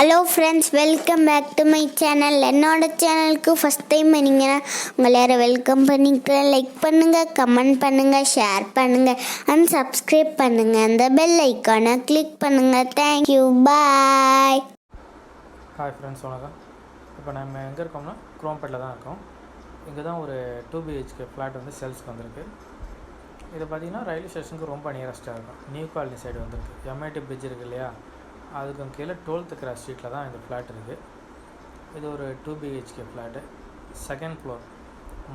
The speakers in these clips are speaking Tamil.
Hello friends, welcome back to my channel. என்னோட சேனலுக்கு ஃபஸ்ட் டைம் பண்ணீங்கன்னா உங்களை யாரை வெல்கம் பண்ணிக்கிறேன். லைக் பண்ணுங்கள், கமெண்ட் பண்ணுங்கள், ஷேர் பண்ணுங்கள் அண்ட் சப்ஸ்கிரைப் பண்ணுங்கள். அந்த பெல் ஐக்கானை கிளிக் பண்ணுங்கள். தேங்க்யூ, பாய். ஹாய் ஃப்ரெண்ட்ஸ், வணக்கம். இப்போ நம்ம எங்கே இருக்கோம்னா குரோம்பேட்டில் தான் இருக்கோம். இங்கே தான் ஒரு 2 BHK ஃப்ளாட் வந்து சேல்ஸ்க்கு வந்திருக்கு. இது பார்த்திங்கன்னா ரயில்வே ஸ்டேஷனுக்கு ரொம்ப நியரஸ்ட்டாக இருக்கும். நியூ காலனி சைடு வந்திருக்கு. MIT பிரிட்ஜ் இருக்குது இல்லையா, அதுக்கு கீழே 12th கிராஸ் ஸ்ட்ரீட்டில் தான் இந்த ஃப்ளாட் இருக்குது. இது ஒரு 2 BHK ஃப்ளாட்டு, செகண்ட் ஃப்ளோர்.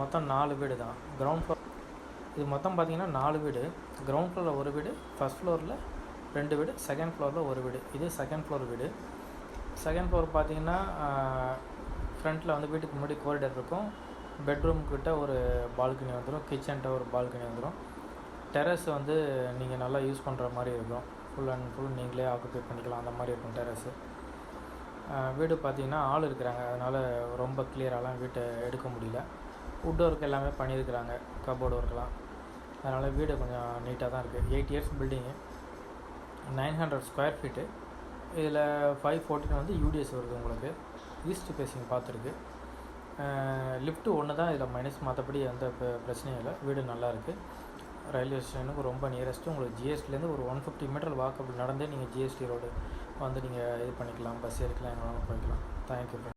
மொத்தம் 4 வீடு தான். கிரவுண்ட் ஃப்ளோர் இது மொத்தம் பார்த்திங்கன்னா 4 வீடு. கிரவுண்ட் ஃப்ளோரில் ஒரு வீடு, ஃபஸ்ட் ஃப்ளோரில் 2 வீடு, செகண்ட் ஃப்ளோரில் ஒரு வீடு. இது செகண்ட் ஃப்ளோர் வீடு. செகண்ட் ஃப்ளோர் பார்த்திங்கன்னா ஃப்ரண்ட்டில் வந்து வீட்டுக்கு முன்னாடி கோரிடர் இருக்கும். பெட்ரூம் கிட்ட ஒரு பால்கனி வந்துடும், கிச்சன்கிட்ட ஒரு பால்கனி வந்துடும். டெரஸ் வந்து நீங்கள் நல்லா யூஸ் பண்ணுற மாதிரி இருக்கும். ஃபுல் அண்ட் ஃபுல் நீங்களே ஆக்குபை பண்ணிக்கலாம், அந்த மாதிரி இருக்கும் டெரஸு. வீடு பார்த்திங்கன்னா ஆள் இருக்கிறாங்க, அதனால் ரொம்ப கிளியராலாம் வீட்டை எடுக்க முடியல. வுட் ஒர்க் எல்லாமே பண்ணியிருக்கிறாங்க, கபோர்டு ஒர்க்கெலாம். அதனால் வீடு கொஞ்சம் நீட்டாக தான் இருக்குது. 8 இயர்ஸ் பில்டிங்கு, 900 ஸ்கொயர் ஃபீட்டு. இதில் 514 வந்து UDS வருது உங்களுக்கு. ஈஸ்ட் ஃபேஸிங் பார்த்துருக்கு. லிஃப்ட்டு ஒன்று தான் இதில் மைனஸ், மற்றபடி எந்த பிரச்சனையும் இல்லை. வீடு நல்லா இருக்குது. ரயில்வே ஸ்டேஷனுக்கு ரொம்ப நியரஸ்ட்டு. உங்களுக்கு GSTலேருந்து ஒரு 150 மீட்டர் வாக்கபிள் நடந்தே நீங்கள் GST ரோடு வந்து நீங்கள் இது பண்ணிக்கலாம், பஸ் ஏறிக்கலாம், எங்கே வேணாலும் போய்க்கலாம். தேங்க்யூ.